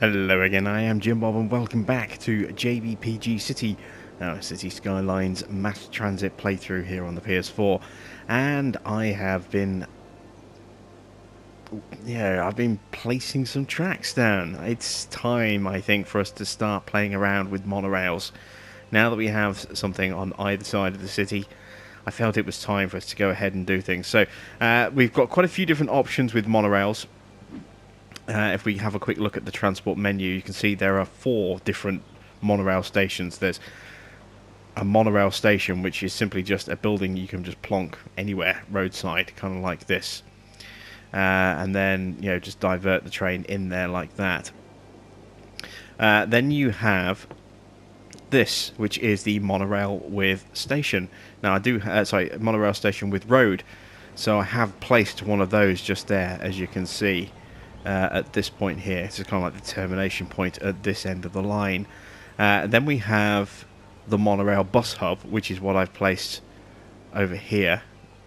Hello again, I am Jim Bob and welcome back to JBPG City, our City Skylines mass transit playthrough here on the PS4. And I have been, I've been placing some tracks down. It's time, I think, for us to start playing around with monorails. Now that we have something on either side of the city, I felt it was time for us to go ahead and do things. So we've got quite a few different options with monorails. If we have a quick look at the transport menu, you can see there are 4 different monorail stations. There's a monorail station, which is simply just a building you can just plonk anywhere, roadside, kind of like this. And then, just divert the train in there like that. Then you have this, which is the monorail with station. Now, monorail station with road. So I have placed one of those just there, as you can see. At this point here, it's kind of like the termination point at this end of the line. Then we have the monorail bus hub, which is what I've placed over here.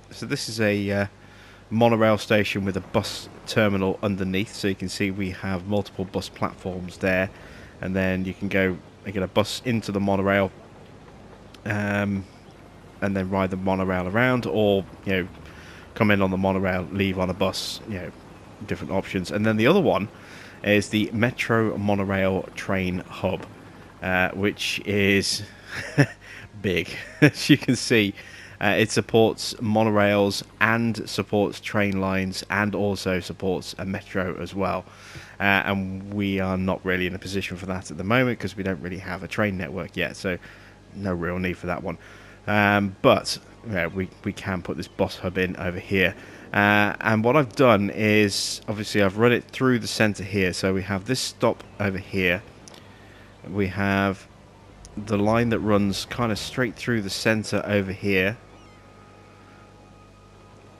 So this is a monorail station with a bus terminal underneath, so you can see we have multiple bus platforms there, and then you can get a bus into the monorail and then ride the monorail around, or come in on the monorail, leave on a bus, different options. And then the other one is the Metro Monorail Train Hub, which is big. As you can see, it supports monorails and supports train lines and also supports a metro as well. And we are not really in a position for that at the moment because we don't really have a train network yet, so no real need for that one. But we can put this bus hub in over here. And what I've done is, obviously, I've run it through the centre here. So we have this stop over here. We have the line that runs kind of straight through the centre over here.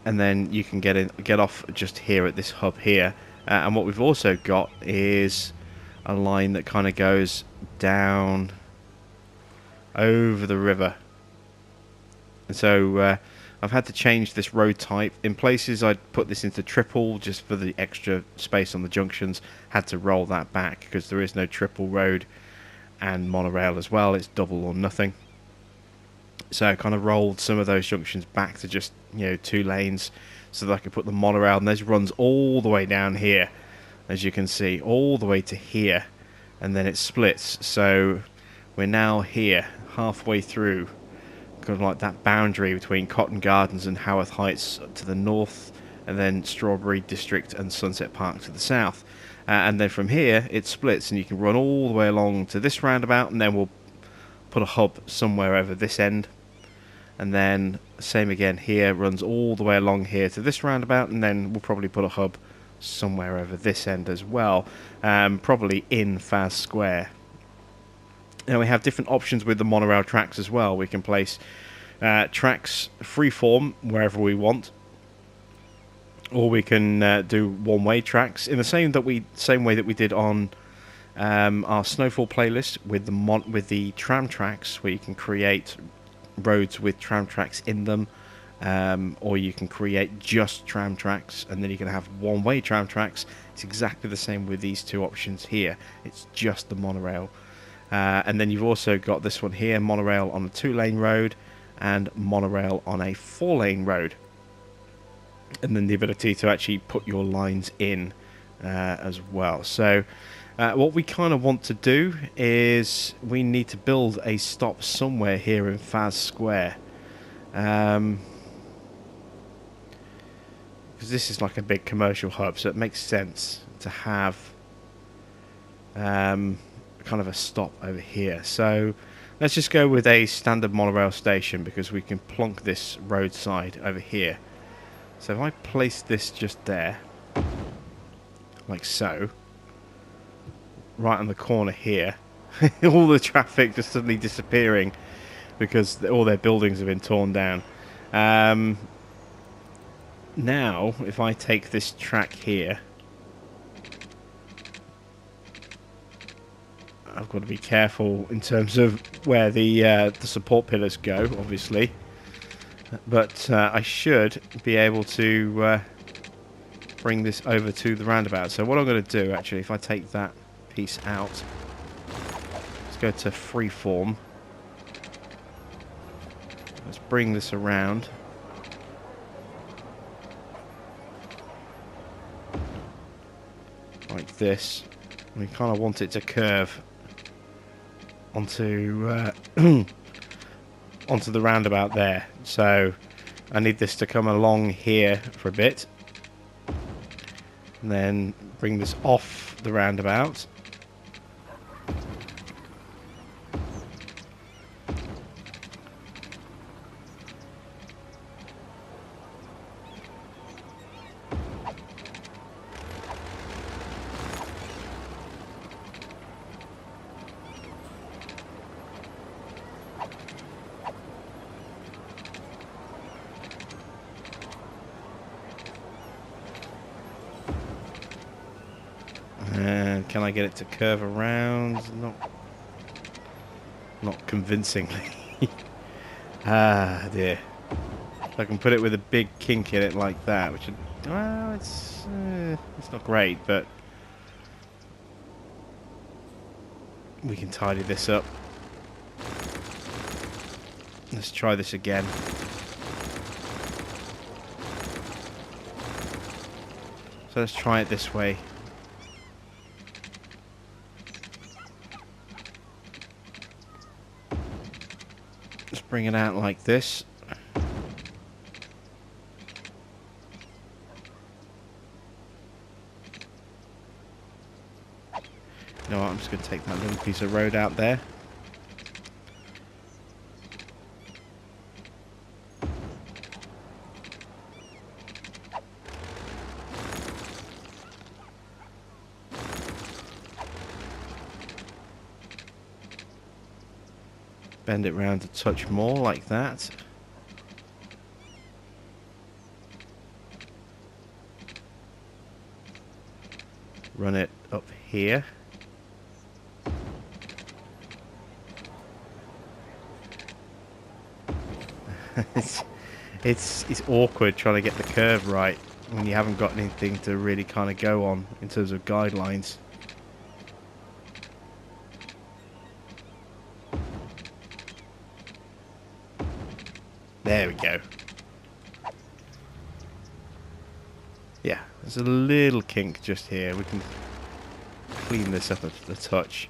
And then you can get off just here at this hub here. And what we've also got is a line that kind of goes down over the river. And so I've had to change this road type. In places I'd put this into triple just for the extra space on the junctions. Had to roll that back because there is no triple road and monorail as well. It's double or nothing. So I kind of rolled some of those junctions back to just 2 lanes so that I could put the monorail, and this runs all the way down here, as you can see, all the way to here, and then it splits. So we're now here halfway through, kind of like that boundary between Cotton Gardens and Haworth Heights to the north, and then Strawberry District and Sunset Park to the south. And then from here it splits, and you can run all the way along to this roundabout, and then we'll put a hub somewhere over this end. And then same again here, runs all the way along here to this roundabout, and then we'll probably put a hub somewhere over this end as well, probably in Faz Square. Now we have different options with the monorail tracks as well. We can place tracks freeform wherever we want, or we can do one-way tracks in the same way that we did on our Snowfall playlist with the tram tracks, where you can create roads with tram tracks in them, or you can create just tram tracks, and then you can have one-way tram tracks. It's exactly the same with these 2 options here. It's just the monorail. And then you've also got this one here, monorail on a 2-lane road and monorail on a 4-lane road. And then the ability to actually put your lines in as well. So what we kind of want to do is we need to build a stop somewhere here in Faz Square. Because this is like a big commercial hub, so it makes sense to have kind of a stop over here. So let's just go with a standard monorail station, because we can plonk this roadside over here. So if I place this just there, like so, right on the corner here, all the traffic just suddenly disappearing because all their buildings have been torn down. Now, if I take this track here, I've got to be careful in terms of where the support pillars go, obviously. But I should be able to bring this over to the roundabout. So what I'm going to do, actually, if I take that piece out. Let's go to freeform. Let's bring this around. Like this. We kind of want it to curve onto onto the roundabout there. So I need this to come along here for a bit, and then bring this off the roundabout. And can I get it to curve around? Not convincingly. Ah, dear. If I can put it with a big kink in it like that, which, well, it's not great, but we can tidy this up. Let's try this again. So let's try it this way. Bring it out like this. You know what, I'm just going to take that little piece of road out there. Bend it round a touch more like that. Run it up here. It's awkward trying to get the curve right when you haven't got anything to really kind of go on in terms of guidelines. There we go. Yeah, there's a little kink just here. We can clean this up a touch.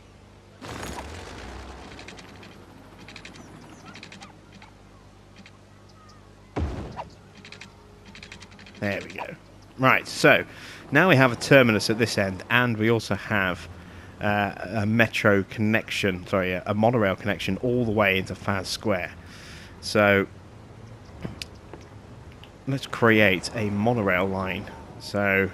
There we go. Right, so now we have a terminus at this end, and we also have a metro connection, sorry, a monorail connection all the way into Faz Square. So let's create a monorail line. So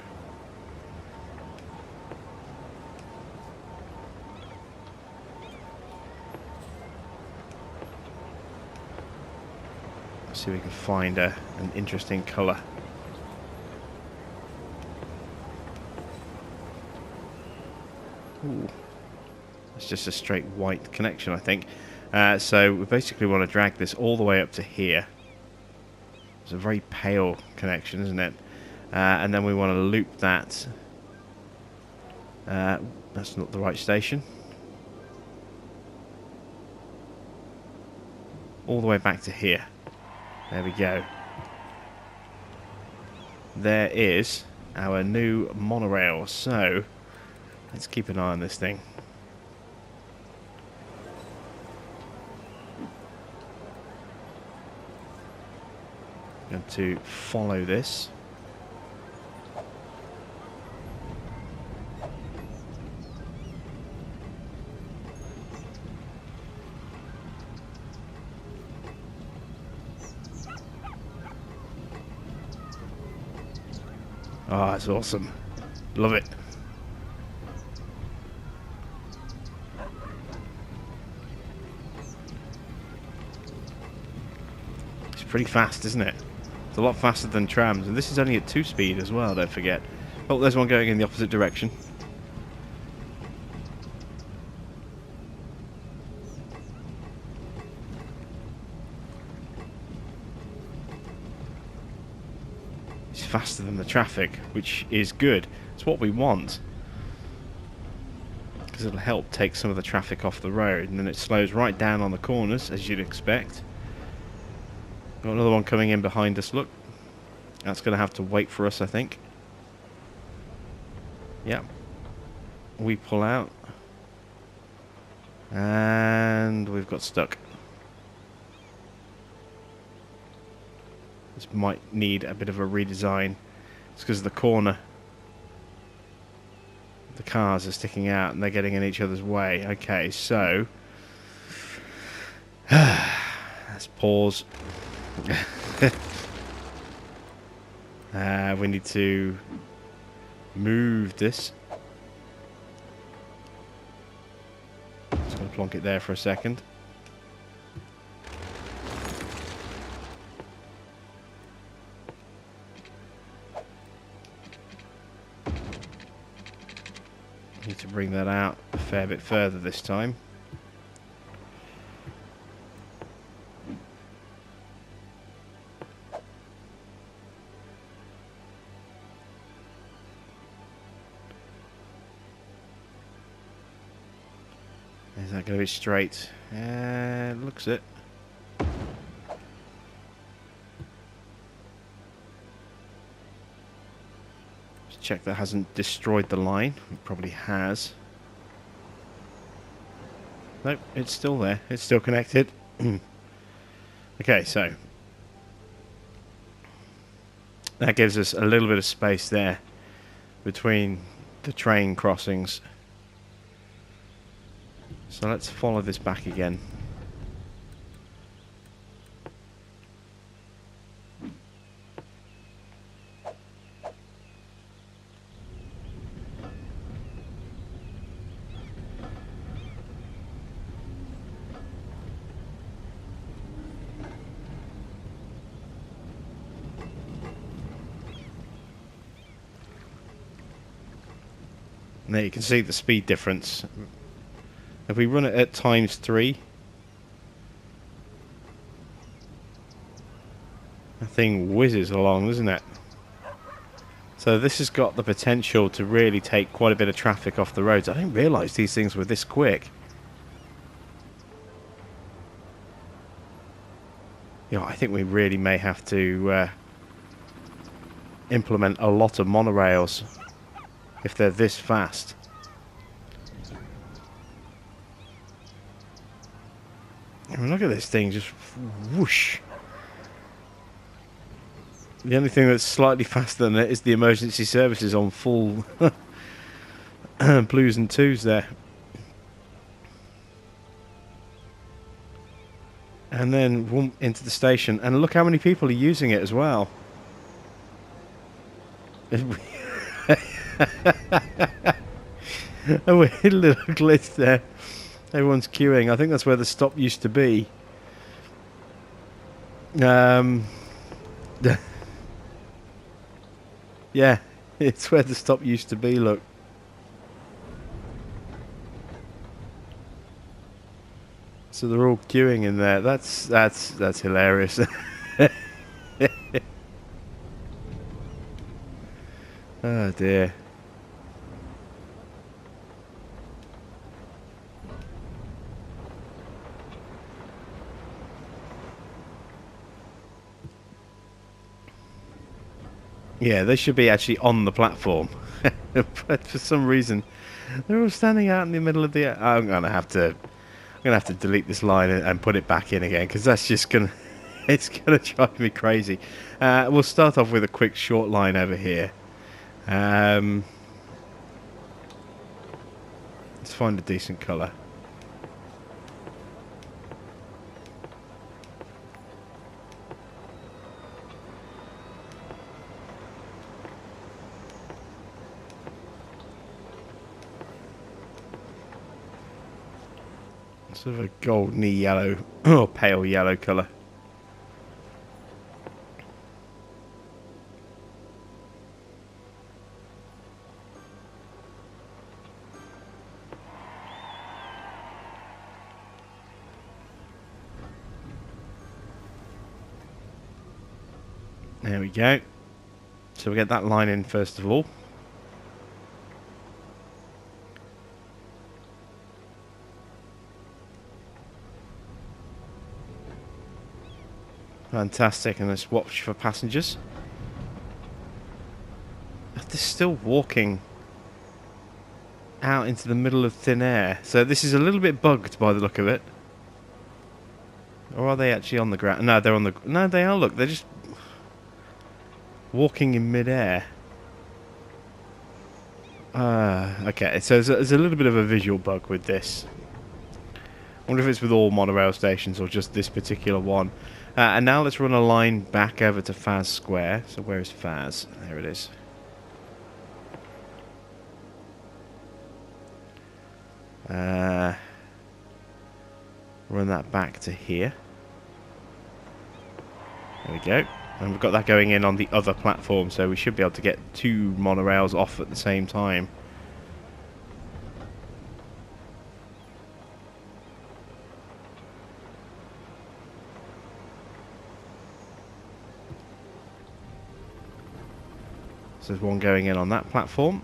let's see if we can find an interesting colour. Ooh. It's just a straight white connection, I think. So we basically want to drag this all the way up to here. It's a very pale connection, isn't it? And then we want to loop that. That's not the right station. All the way back to here. There we go. There is our new monorail. So let's keep an eye on this thing. Going to follow this. Oh, that's awesome. Love it. It's pretty fast, isn't it? It's a lot faster than trams, and this is only at 2 speed as well, don't forget. Oh, there's one going in the opposite direction. It's faster than the traffic, which is good. It's what we want. because it'll help take some of the traffic off the road, and then it slows right down on the corners, as you'd expect. Got another one coming in behind us, look. That's going to have to wait for us, I think. Yep. We pull out. And we've got stuck. This might need a bit of a redesign. It's because of the corner. The cars are sticking out and they're getting in each other's way. Okay, so... let's pause. We need to move this. Just going to plonk it there for a second. Need to bring that out a fair bit further this time. Is that going to be straight? Looks it. Just check that hasn't destroyed the line. It probably has. Nope, it's still there. It's still connected. Okay, so that gives us a little bit of space there between the train crossings. So let's follow this back again. And there you can see the speed difference. If we run it at ×3, the thing whizzes along, doesn't it? So this has got the potential to really take quite a bit of traffic off the roads. I didn't realise these things were this quick. You know, I think we really may have to implement a lot of monorails if they're this fast. I mean, look at this thing, just whoosh. The only thing that's slightly faster than it is the emergency services on full blues and twos there. And then boom, into the station. And look how many people are using it as well. A weird little glitch there. Everyone's queuing. I think that's where the stop used to be. Yeah, it's where the stop used to be, look. So they're all queuing in there. That's hilarious. Oh dear. Yeah, they should be actually on the platform, but for some reason they're all standing out in the middle of the. I'm gonna have to delete this line and put it back in again because that's just gonna, it's gonna drive me crazy. We'll start off with a quick short line over here. Let's find a decent colour. Sort of a goldeny yellow or pale yellow colour. There we go. So we get that line in first of all. Fantastic, and let's watch for passengers. They're still walking out into the middle of thin air. So this is a little bit bugged by the look of it. Or are they actually on the ground? No, they're on the... No, they are, look. They're just walking in mid-air. Okay, so there's a little bit of a visual bug with this. I wonder if it's with all monorail stations or just this particular one. And now let's run a line back over to Faz Square. So where is Faz? There it is. Run that back to here. There we go. And we've got that going in on the other platform, so we should be able to get 2 monorails off at the same time. So there's one going in on that platform.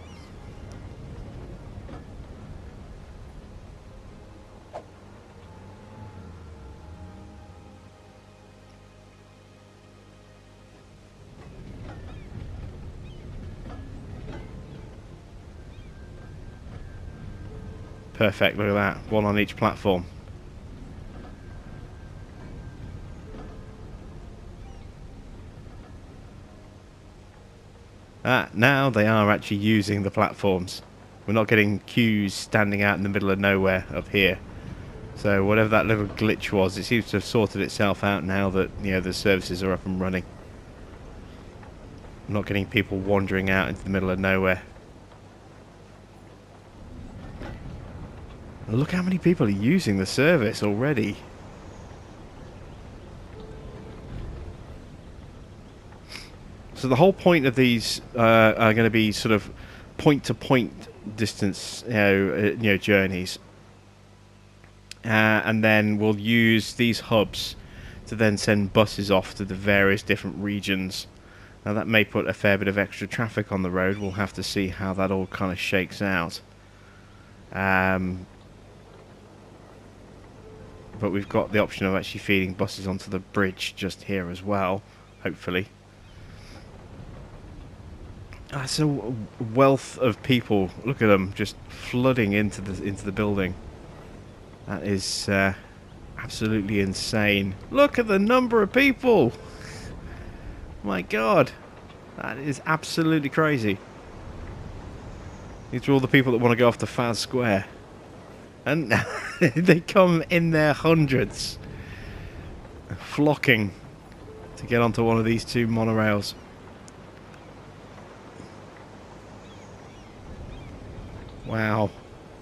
Perfect, look at that. One on each platform. Now they are actually using the platforms. We're not getting queues standing out in the middle of nowhere up here. So whatever that little glitch was, it seems to have sorted itself out now that, you know, the services are up and running. I'm not getting people wandering out into the middle of nowhere. Look how many people are using the service already. So the whole point of these are going to be sort of point-to-point distance, you know, journeys, and then we'll use these hubs to then send buses off to the various different regions. Now that may put a fair bit of extra traffic on the road. We'll have to see how that all kind of shakes out. But we've got the option of actually feeding buses onto the bridge just here as well, hopefully. That's a wealth of people. Look at them just flooding into the building. That is absolutely insane. Look at the number of people. My God, that is absolutely crazy. These are all the people that want to go off to Faz Square. And they come in their hundreds, flocking to get onto one of these 2 monorails. Wow.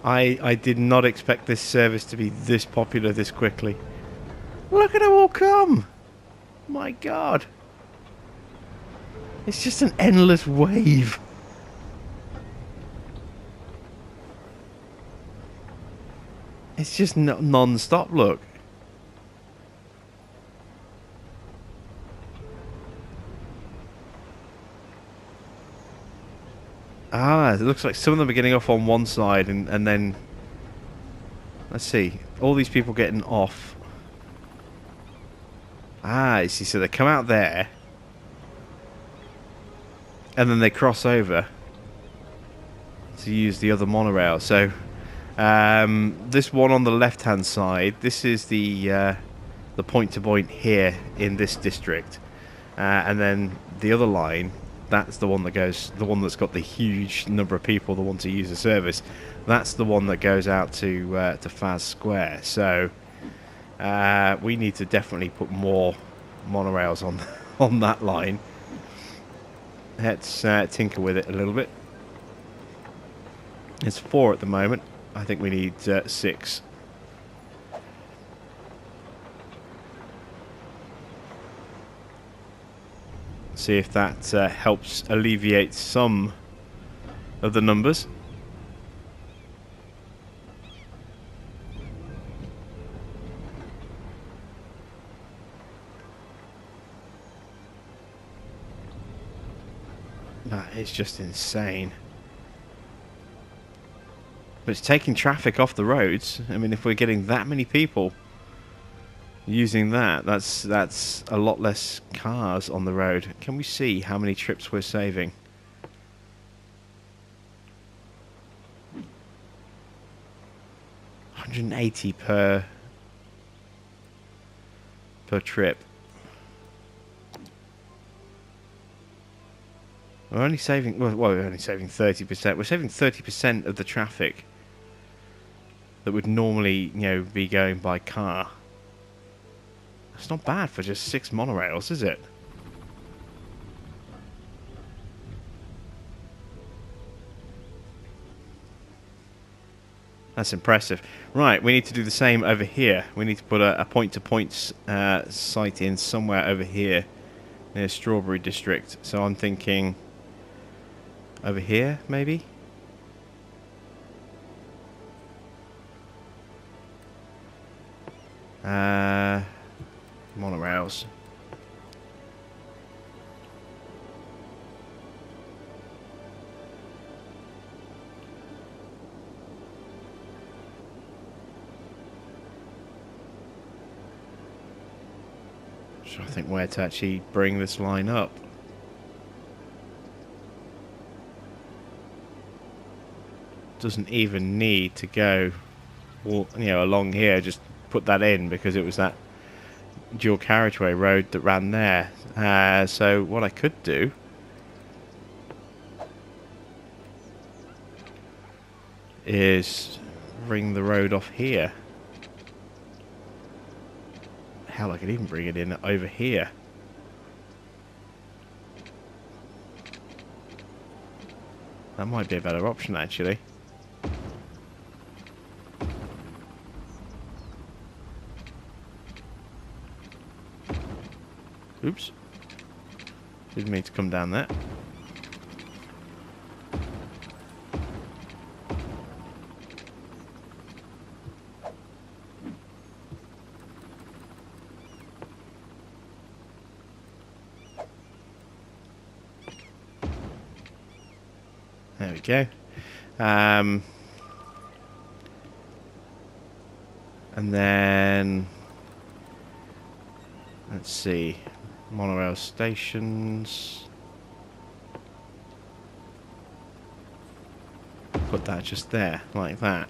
I did not expect this service to be this popular this quickly. Look at them all come! My God. It's just an endless wave. It's just non-stop, look. It looks like some of them are getting off on one side and then... Let's see. All these people getting off. You see, so they come out there. And then they cross over to use the other monorail. So... this one on the left-hand side, this is the point-to-point here in this district, and then the other line, that's the one that goes, the one that's got the huge number of people that want to use the service. That's the one that goes out to Faz Square. So we need to definitely put more monorails on that line. Let's tinker with it a little bit. It's 4 at the moment. I think we need 6. See if that helps alleviate some of the numbers. That is just insane. But it's taking traffic off the roads. I mean, if we're getting that many people Using that's a lot less cars on the road. Can we see how many trips we're saving? 180 per trip. We're only saving, well, we're only saving 30%. We're saving 30% of the traffic that would normally, you know, be going by car. That's not bad for just 6 monorails, is it? That's impressive. Right, we need to do the same over here. We need to put a point-to-point site in somewhere over here near Strawberry District. So I'm thinking over here, maybe? Monorails. So I think where to actually bring this line up. Doesn't even need to go, you know, along here. Just put that in because it was that dual carriageway road that ran there. So what I could do is bring the road off here. Hell, I could even bring it in over here. That might be a better option, actually. Oops. Didn't mean to come down there. There we go. And then let's see, monorail stations. Put that just there, like that.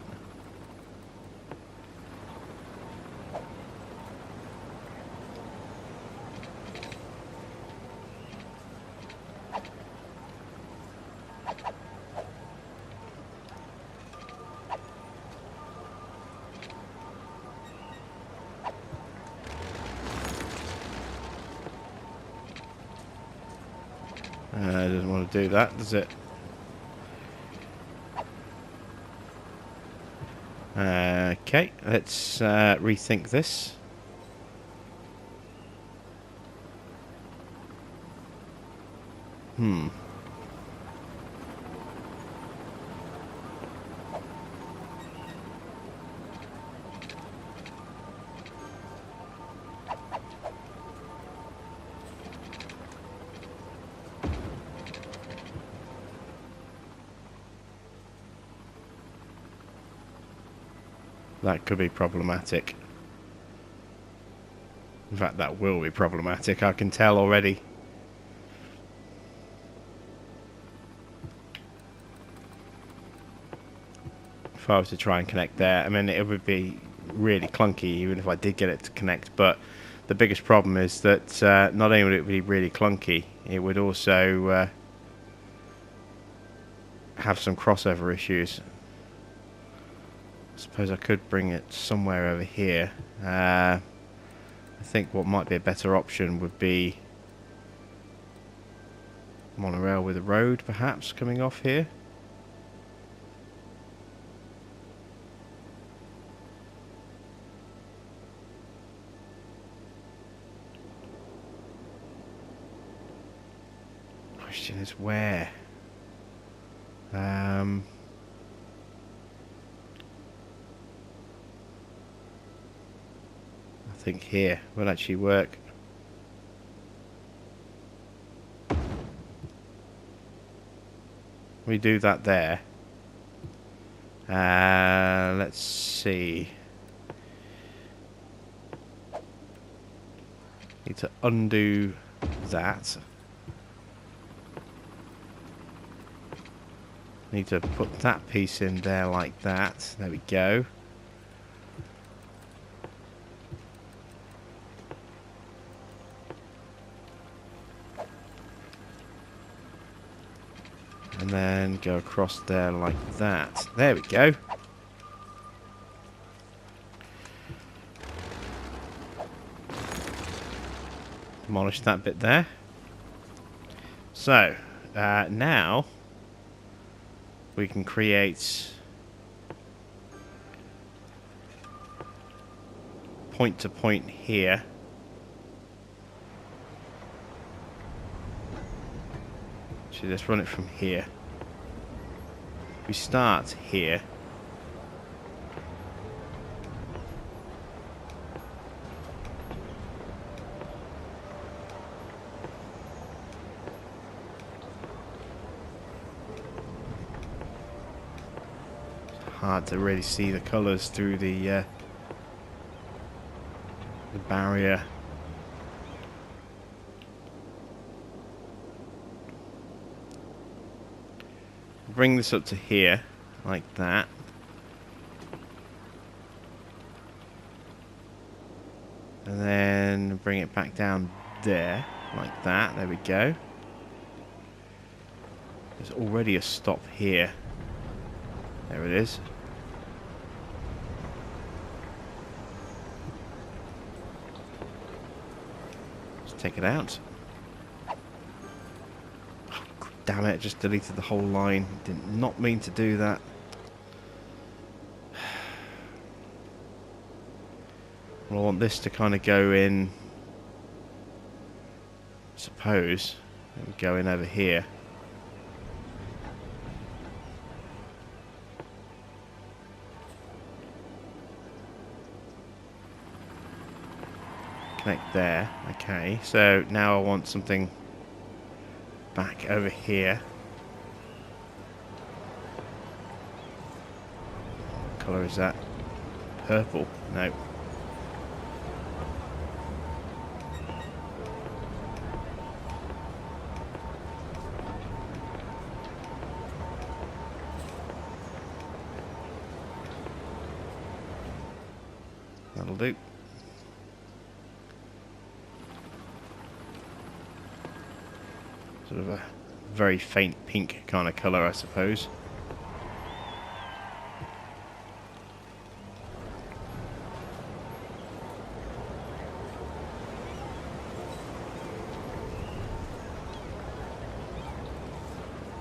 Doesn't want to do that, does it? Okay, let's rethink this. That could be problematic. In fact, that will be problematic, I can tell already. If I was to try and connect there, I mean, it would be really clunky even if I did get it to connect, but the biggest problem is that not only would it be really clunky, it would also have some crossover issues. I suppose I could bring it somewhere over here. I think what might be a better option would be monorail with a road, perhaps, coming off here. Question is where? I think here will actually work. We do that there. Let's see. Need to undo that. Need to put that piece in there like that. There we go. And then go across there like that. There we go. Demolish that bit there. So, now we can create point to point here. Actually, let's run it from here. We start here. Hard to really see the colours through the barrier. Bring this up to here, like that. And then bring it back down there, like that. There we go. There's already a stop here. There it is. Let's take it out. Damn it, just deleted the whole line. Did not mean to do that. Well, I want this to kind of go in, I suppose. It would go in over here. Connect there. Okay, so now I want something back over here. What colour is that? Purple? No. That'll do. Sort of a very faint pink kind of colour, I suppose.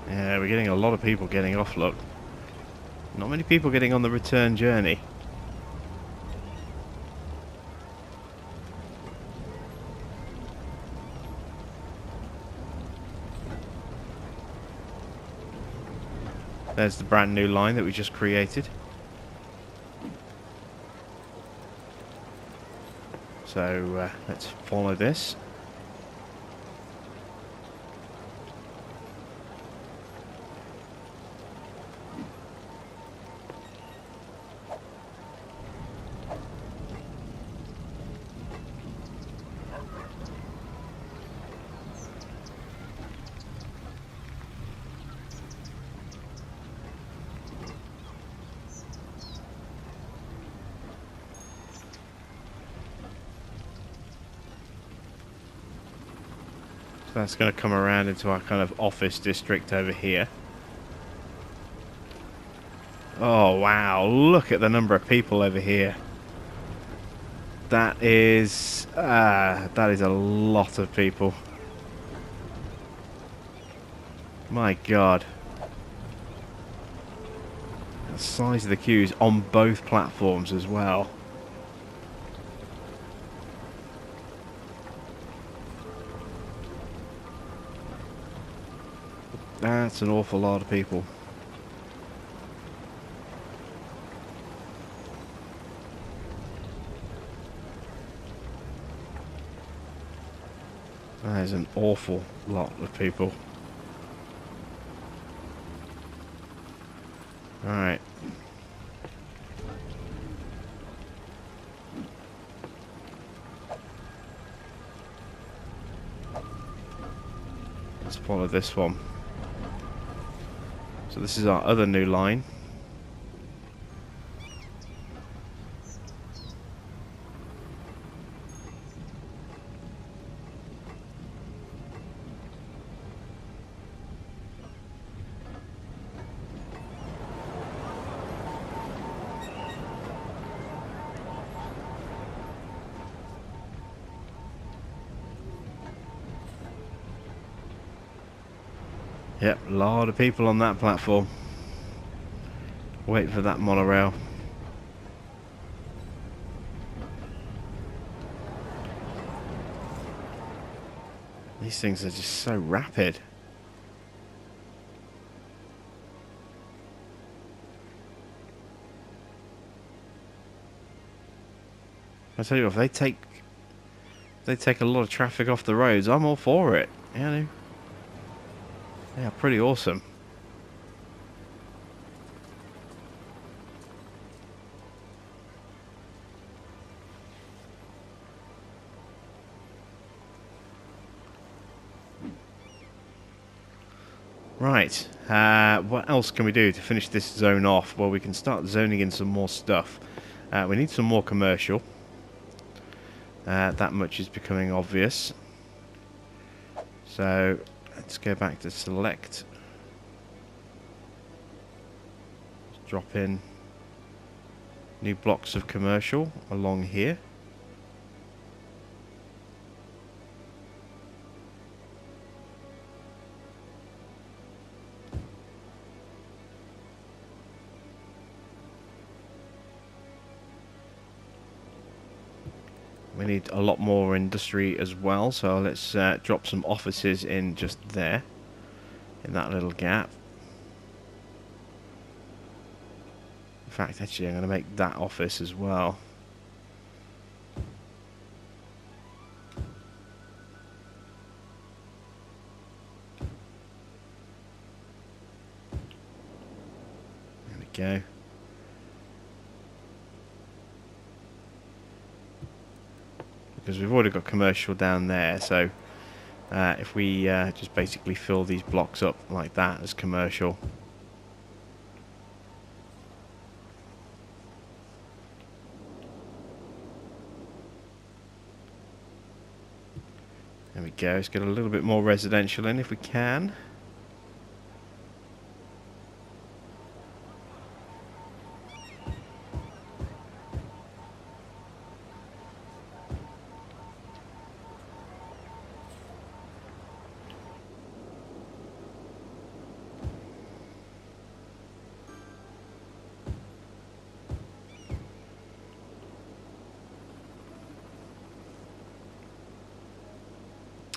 Yeah, we're getting a lot of people getting off, look. Not many people getting on the return journey. There's the brand new line that we just created. So let's follow this. That's going to come around into our kind of office district over here. Oh wow, look at the number of people over here. That is a lot of people. My God. The size of the queues on both platforms as well. That's an awful lot of people. That is an awful lot of people. Alright. follow this one. So this is our other new line. Yep, a lot of people on that platform. Wait for that monorail. These things are just so rapid. I tell you what, if they take a lot of traffic off the roads, I'm all for it. You know, they are pretty awesome. Right, what else can we do to finish this zone off? Well, we can start zoning in some more stuff. We need some more commercial. That much is becoming obvious. So, let's go back to select. Let's drop in new blocks of commercial along here. We need a lot more industry as well, so let's drop some offices in just there, in that little gap. In fact, actually, I'm going to make that office as well. There we go. Because we've already got commercial down there, so if we just basically fill these blocks up like that as commercial. There we go, let's get a little bit more residential in if we can.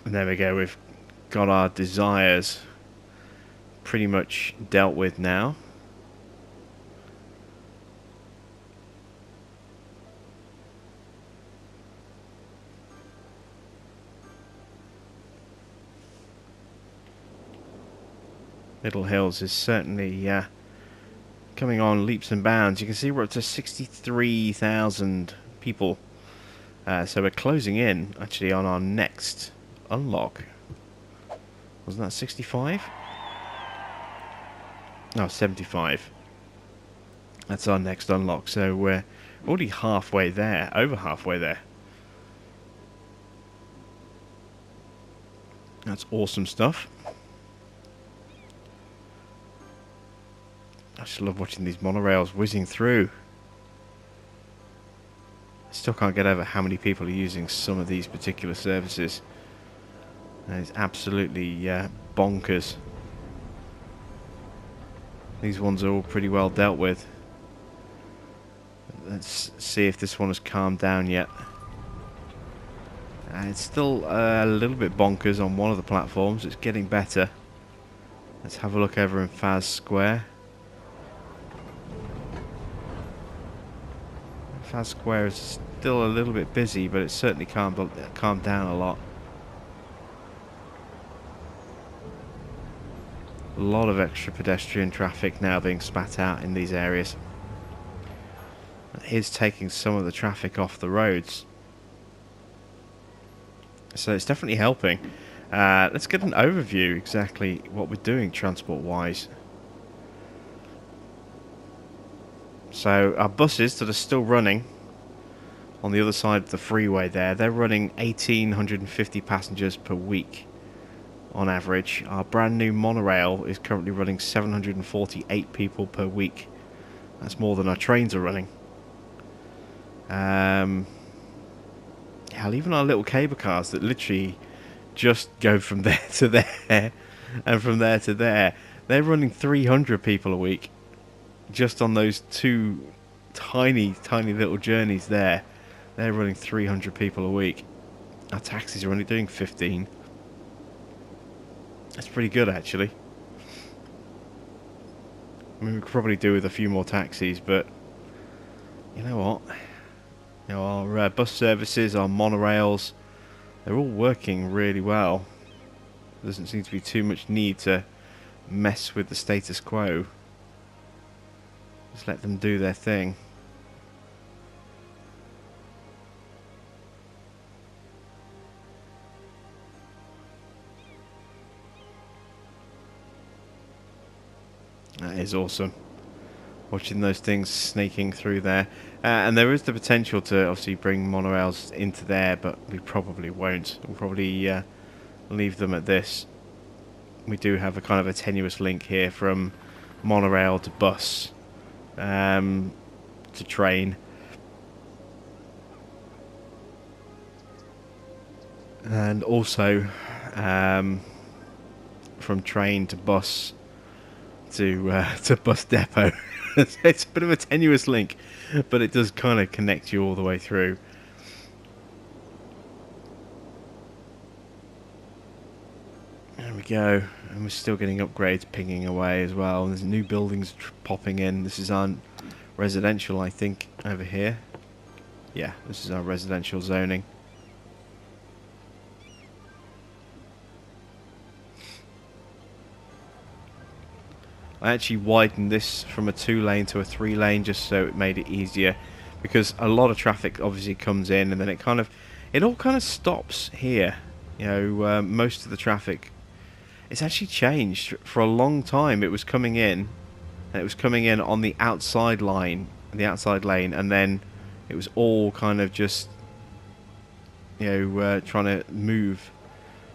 And there we go, we've got our desires pretty much dealt with now. Middle Hills is certainly coming on leaps and bounds. You can see we're up to 63,000 people. So we're closing in actually on our next unlock. Wasn't that 65? No, 75. That's our next unlock. So we're already halfway there, over halfway there. That's awesome stuff. I just love watching these monorails whizzing through. I still can't get over how many people are using some of these particular services. It's absolutely bonkers. These ones are all pretty well dealt with. Let's see if this one has calmed down yet. It's still a little bit bonkers on one of the platforms. It's getting better. Let's have a look over in Faz Square. Faz Square is still a little bit busy, but it's certainly calmed down a lot. A lot of extra pedestrian traffic now being spat out in these areas. It is taking some of the traffic off the roads. So it's definitely helping. Let's get an overview exactly what we're doing transport-wise. So our buses that are still running on the other side of the freeway there, they're running 1,850 passengers per week on average. Our brand new monorail is currently running 748 people per week. That's more than our trains are running. Hell, even our little cable cars that literally just go from there to there and from there to there, they're running 300 people a week just on those two tiny little journeys there. They're running 300 people a week. Our taxis are only doing 15. That's pretty good, actually. I mean, we could probably do with a few more taxis, but you know what? You know, our bus services, our monorails, they're all working really well. There doesn't seem to be too much need to mess with the status quo. Just let them do their thing. That is awesome. Watching those things snaking through there. And there is the potential to obviously bring monorails into there, but we probably won't. We'll probably leave them at this. We do have a kind of a tenuous link here from monorail to bus to train. And also from train to bus to bus depot. It's a bit of a tenuous link, but it does kind of connect you all the way through. There we go, and we're still getting upgrades pinging away as well. And there's new buildings popping in. This is our residential, I think, over here. Yeah, this is our residential zoning. I actually widened this from a 2-lane to a 3-lane just so it made it easier, because a lot of traffic obviously comes in and then it all kind of stops here. You know, most of the traffic, it's actually changed. For a long time it was coming in, and it was coming in on the outside line, the outside lane, and then it was all kind of just, you know, trying to move.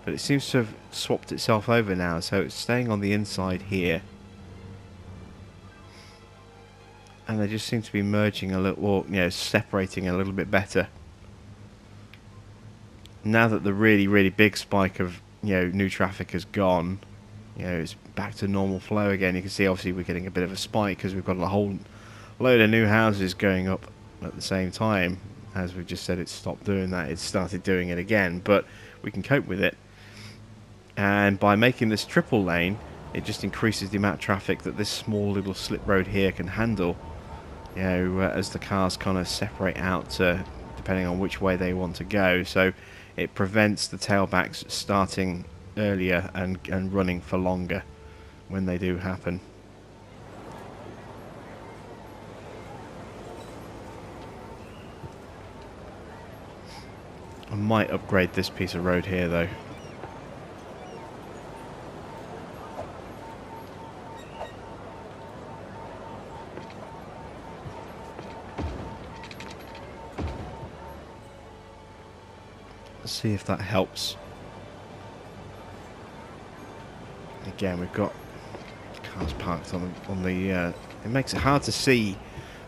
But it seems to have swapped itself over now, so it's staying on the inside here. And they just seem to be merging a little, or, you know, separating a little bit better. Now that the really big spike of, you know, new traffic has gone, you know, it's back to normal flow again. You can see obviously we're getting a bit of a spike because we've got a whole load of new houses going up at the same time. As we've just said, it stopped doing that. It started doing it again, but we can cope with it. And by making this triple lane, it just increases the amount of traffic that this small little slip road here can handle. You know, as the cars kind of separate out depending on which way they want to go. So it prevents the tailbacks starting earlier and running for longer when they do happen. I might upgrade this piece of road here though. See if that helps. Again, we've got cars parked on the it makes it hard to see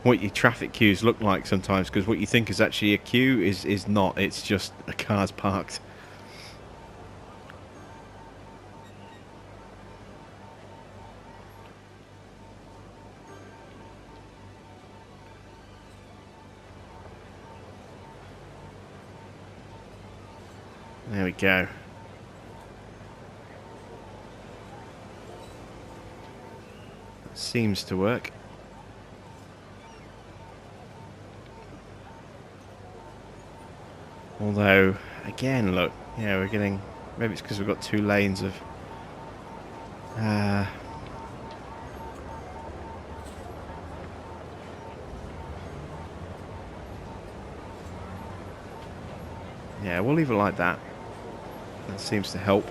what your traffic queues look like sometimes, because what you think is actually a queue is not. It's just a car's parked. There we go. That seems to work. Although, again, look, yeah, we're getting... Maybe it's because we've got 2 lanes of... yeah, we'll leave it like that. That seems to help.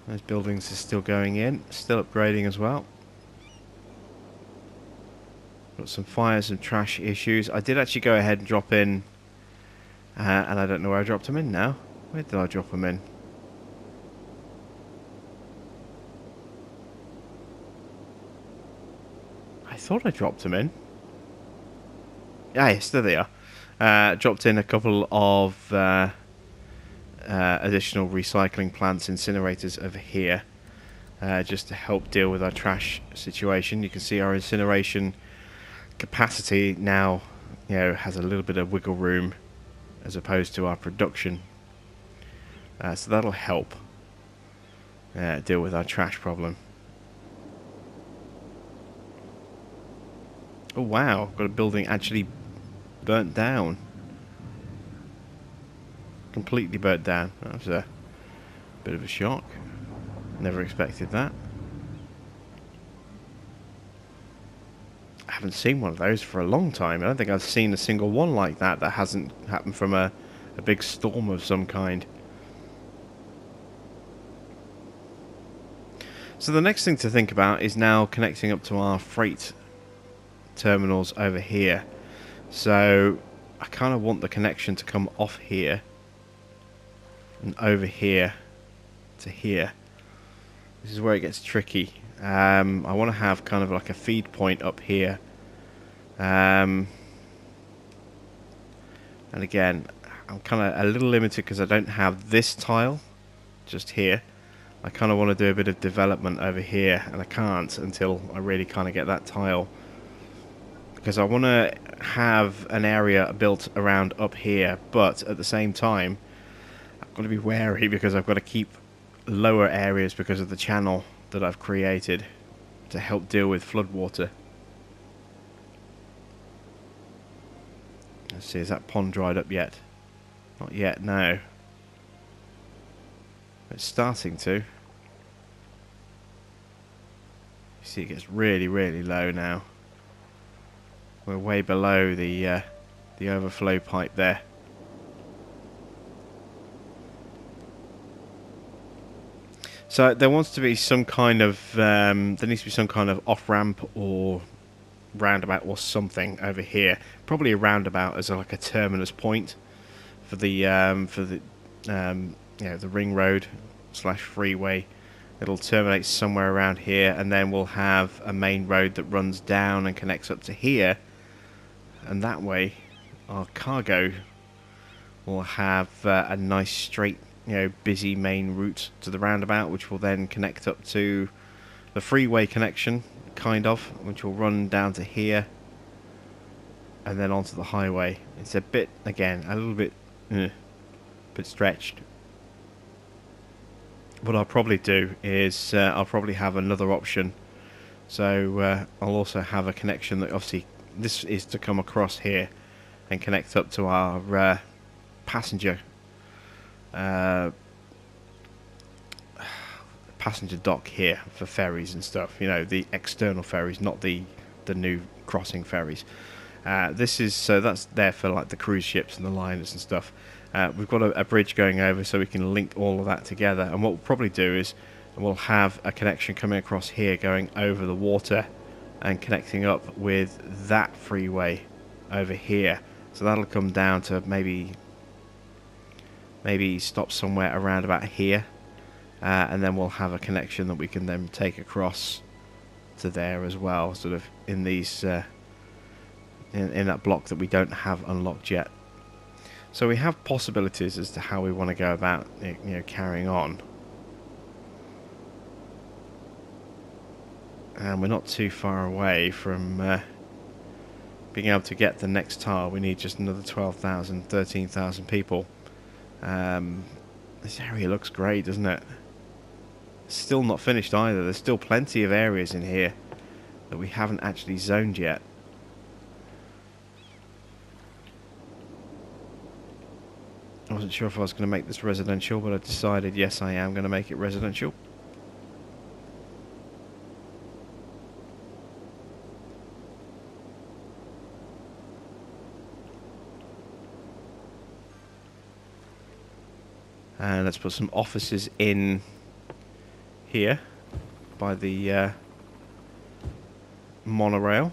Those buildings are still going in, still upgrading as well. Got some fires and trash issues. I did actually go ahead and drop in, and I don't know where I dropped them in now. Where did I drop them in? I thought I dropped them in. Ah, yes, there they are. Dropped in a couple of additional recycling plants, incinerators over here, just to help deal with our trash situation. You can see our incineration capacity now, has a little bit of wiggle room as opposed to our production. So that'll help deal with our trash problem. Oh wow, got a building actually burnt down. Completely burnt down. That was a bit of a shock. Never expected that. I haven't seen one of those for a long time. I don't think I've seen a single one like that that hasn't happened from a big storm of some kind. So the next thing to think about is now connecting up to our freight terminals over here. So I kind of want the connection to come off here and over here to here. This is where it gets tricky. I want to have kind of like a feed point up here. And again, I'm kind of a little limited because I don't have this tile just here. I kind of want to do a bit of development over here, and I can't until I really kind of get that tile. Because I want to have an area built around up here, but at the same time, I've got to be wary because I've got to keep lower areas because of the channel that I've created to help deal with floodwater. Let's see, is that pond dried up yet? Not yet, no. It's starting to. You see, it gets really, really low now. We're way below the overflow pipe there. So there wants to be some kind of there needs to be some kind of off ramp or roundabout or something over here. Probably a roundabout as like a terminus point for the the ring road / freeway. It'll terminate somewhere around here, and then we'll have a main road that runs down and connects up to here. And that way, our cargo will have a nice straight, busy main route to the roundabout, which will then connect up to the freeway connection, kind of, which will run down to here and then onto the highway. It's a bit, again, a little bit stretched. What I'll probably do is I'll probably have another option. So I'll also have a connection that obviously this is to come across here and connect up to our passenger dock here for ferries and stuff. The external ferries, not the new crossing ferries. This is so that's there for like the cruise ships and the liners and stuff. We've got a bridge going over so we can link all of that together, and what we'll probably do is we'll have a connection coming across here going over the water and connecting up with that freeway over here. So that'll come down to maybe stop somewhere around about here, and then we'll have a connection that we can then take across to there as well, sort of in these in that block that we don't have unlocked yet. So we have possibilities as to how we want to go about carrying on. And we're not too far away from being able to get the next tile. We need just another 12,000, 13,000 people. This area looks great, doesn't it? Still not finished either. There's still plenty of areas in here that we haven't actually zoned yet. I wasn't sure if I was going to make this residential, but I decided yes, I am going to make it residential. And let's put some offices in here by the monorail.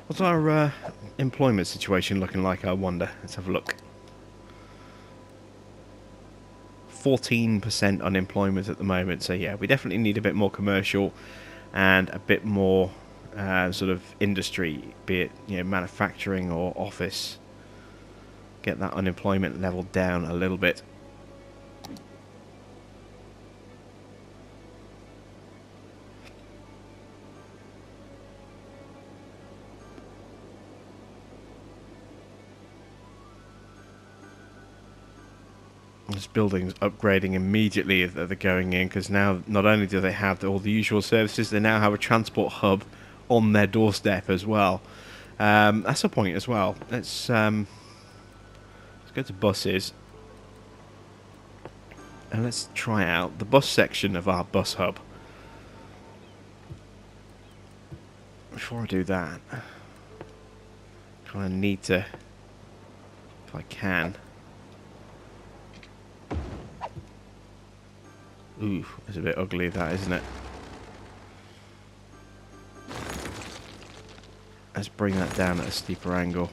What's our employment situation looking like, I wonder? Let's have a look. 14% unemployment at the moment, so yeah, we definitely need a bit more commercial and a bit more sort of industry, be it manufacturing or office. Get that unemployment level down a little bit. This building's upgrading immediately that they're going in, because now not only do they have all the usual services, they now have a transport hub on their doorstep as well. That's a point as well. Let's go to buses and let's try out the bus section of our bus hub. Before I do that, kind of need to, if I can. Ooh, it's a bit ugly, that, isn't it? Let's bring that down at a steeper angle.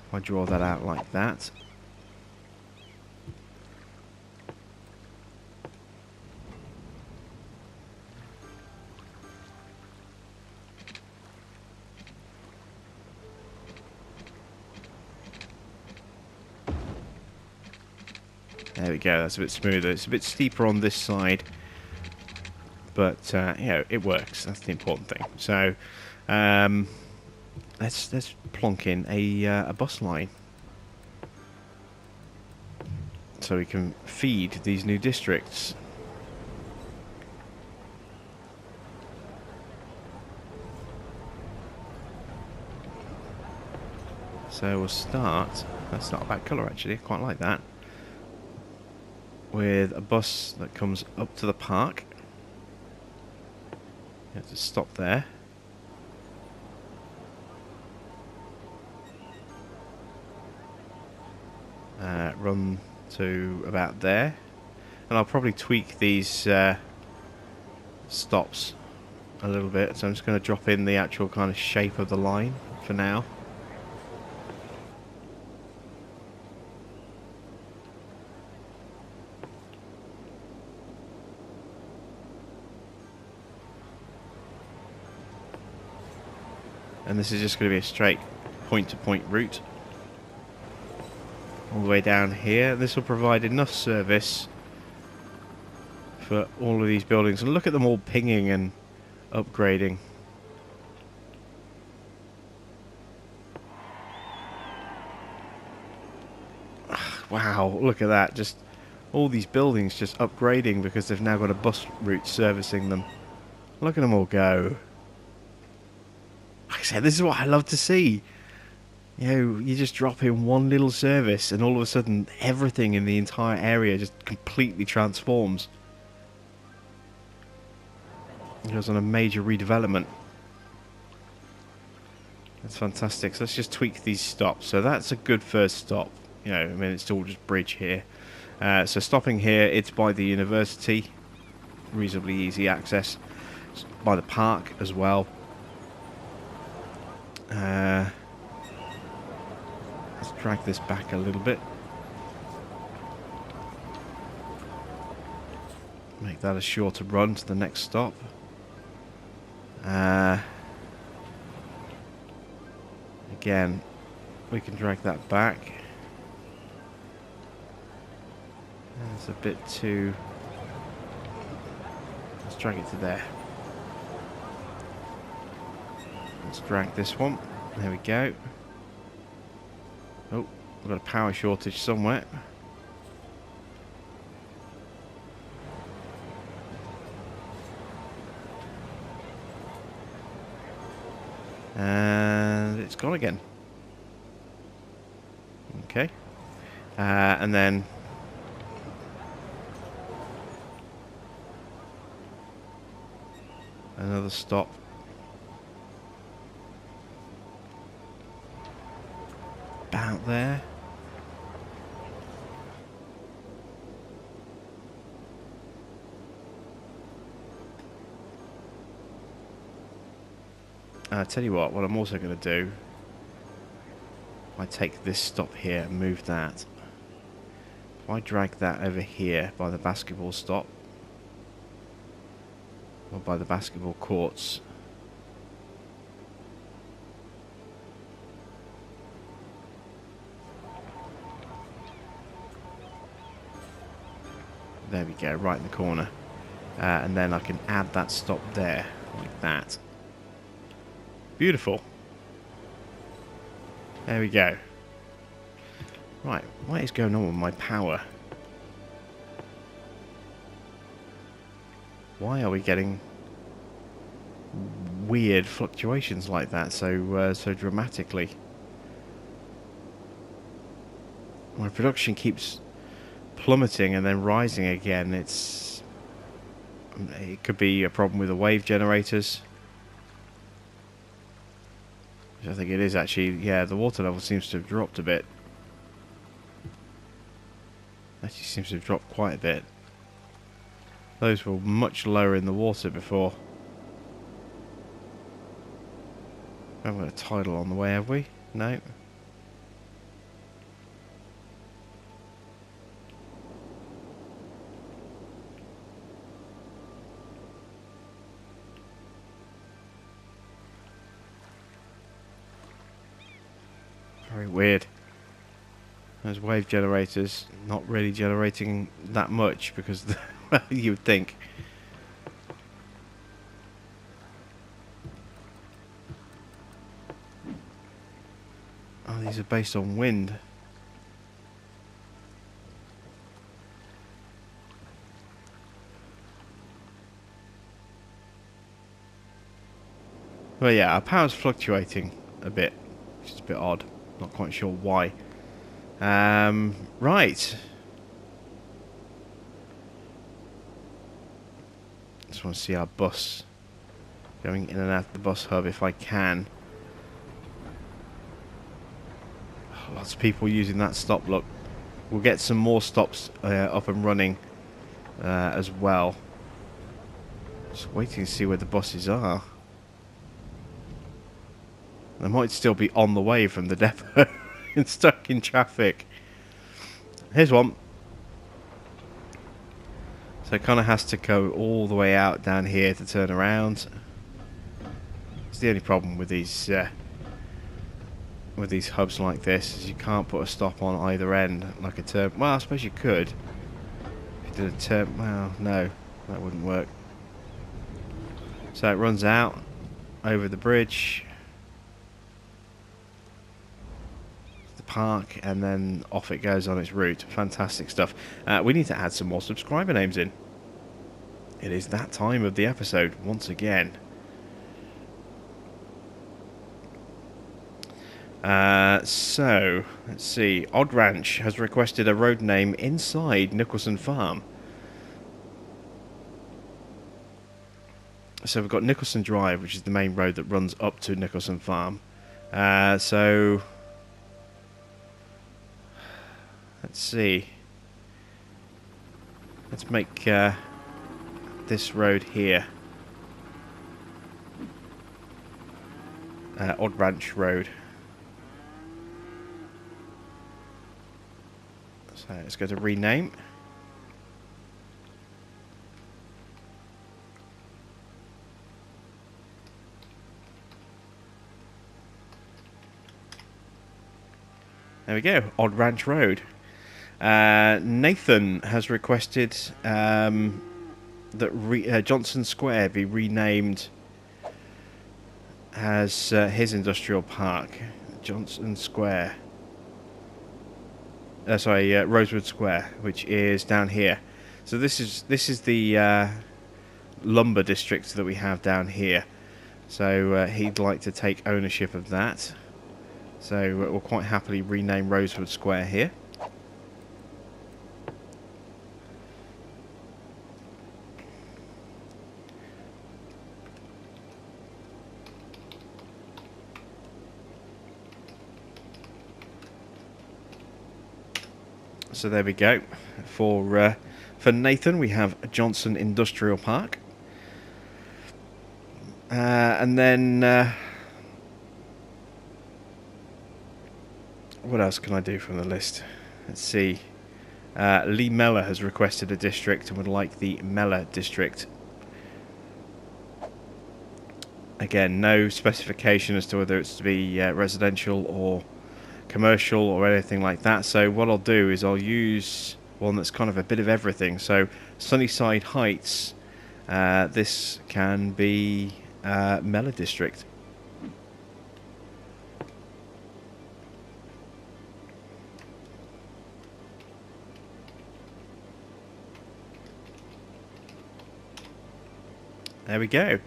If I draw that out like that. There we go, that's a bit smoother. It's a bit steeper on this side, but it works. That's the important thing. So let's plonk in a bus line so we can feed these new districts. So we'll start. That's not a bad colour actually. I quite like that. With a bus that comes up to the park. You have to stop there. Run to about there. And I'll probably tweak these stops a little bit. So I'm just going to drop in the actual kind of shape of the line for now. And this is just going to be a straight point-to-point route all the way down here. This will provide enough service for all of these buildings. And look at them all pinging and upgrading. Wow, look at that. Just all these buildings just upgrading because they've now got a bus route servicing them. Look at them all go. Like I said, this is what I love to see. You just drop in one little service and all of a sudden everything in the entire area just completely transforms. It goes on a major redevelopment. That's fantastic. So let's just tweak these stops. So that's a good first stop. I mean, it's still just bridge here. So stopping here, it's by the university. Reasonably easy access. It's by the park as well. Let's drag this back a little bit. Make that a shorter run to the next stop. Again, we can drag that back. It's a bit too... Let's drag it to there. Let's drag this one. There we go. Oh, we've got a power shortage somewhere. And it's gone again. Okay. And then another stop. About there. I'll tell you what I'm also going to do, if I take this stop here and move that, if I drag that over here by the basketball stop, or by the basketball courts, there we go, right in the corner, and then I can add that stop there, like that. Beautiful. There we go. Right, what is going on with my power? Why are we getting weird fluctuations like that so dramatically? My production keeps plummeting and then rising again. It could be a problem with the wave generators. I think it is actually. Yeah, the water level seems to have dropped a bit. Actually seems to have dropped quite a bit. Those were much lower in the water before. We haven't got a tidal on the way, have we? No. Very weird. Those wave generators not really generating that much because you would think. Oh, these are based on wind. Well, yeah, our power's fluctuating a bit, which is a bit odd. Not quite sure why. Right. Just want to see our bus going in and out of the bus hub if I can. Oh, lots of people using that stop. Look, we'll get some more stops up and running as well. Just waiting to see where the buses are. They might still be on the way from the depot and stuck in traffic. Here's one. So it kind of has to go all the way out down here to turn around. It's the only problem with these hubs like this is you can't put a stop on either end like a turn. Well, I suppose you could. If you did a turn, well, no, that wouldn't work. So it runs out over the bridge, the park, and then off it goes on its route. Fantastic stuff. We need to add some more subscriber names in. It is that time of the episode once again. So, let's see. Odd Ranch has requested a road name inside Nicholson Farm. So we've got Nicholson Drive, which is the main road that runs up to Nicholson Farm. So, let's see. Let's make this road here Odd Ranch Road. So let's go to rename. There we go, Odd Ranch Road. Nathan has requested that Johnson Square be renamed as his industrial park. Johnson Square. Rosewood Square, which is down here. So this is the lumber district that we have down here. So he'd like to take ownership of that. So we'll quite happily rename Rosewood Square here. So there we go. For Nathan, we have Johnson Industrial Park. And then what else can I do from the list? Let's see. Lee Mellor has requested a district and would like the Mellor district. Again, no specification as to whether it's to be residential or commercial or anything like that. So what I'll do is I'll use one that's kind of a bit of everything. So Sunnyside Heights, this can be Mellor district. There we go.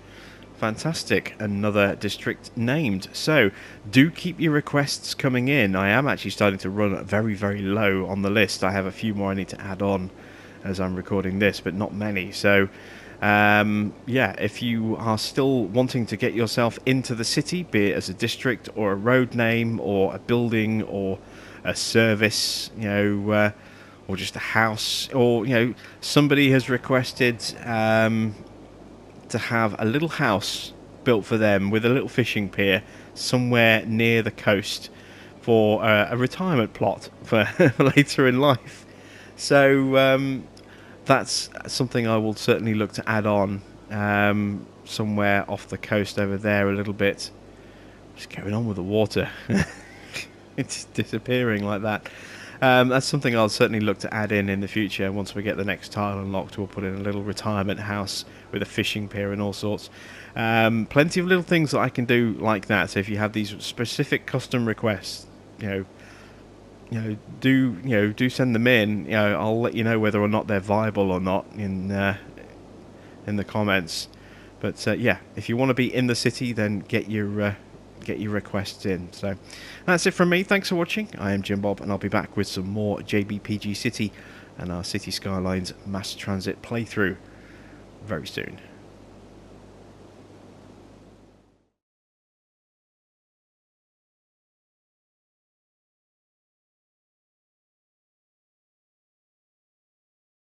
Fantastic. Another district named. So, do keep your requests coming in. I am actually starting to run very, very low on the list. I have a few more I need to add on as I'm recording this, but not many. So, yeah, if you are still wanting to get yourself into the city, be it as a district or a road name or a building or a service, you know, or just a house, or, you know, somebody has requested to have a little house built for them with a little fishing pier somewhere near the coast for a retirement plot for later in life. So that's something I will certainly look to add on somewhere off the coast over there a little bit. What's going on with the water? It's disappearing like that. That's something I'll certainly look to add in the future. Once we get the next tile unlocked, we'll put in a little retirement house with a fishing pier and all sorts. Plenty of little things that I can do like that. So if you have these specific custom requests, do send them in. I'll let you know whether or not they're viable or not in the comments. But yeah, if you want to be in the city, then get your requests in. So that's it from me. Thanks for watching. I am Jim Bob, and I'll be back with some more JBPG City and our City Skylines mass transit playthrough very soon.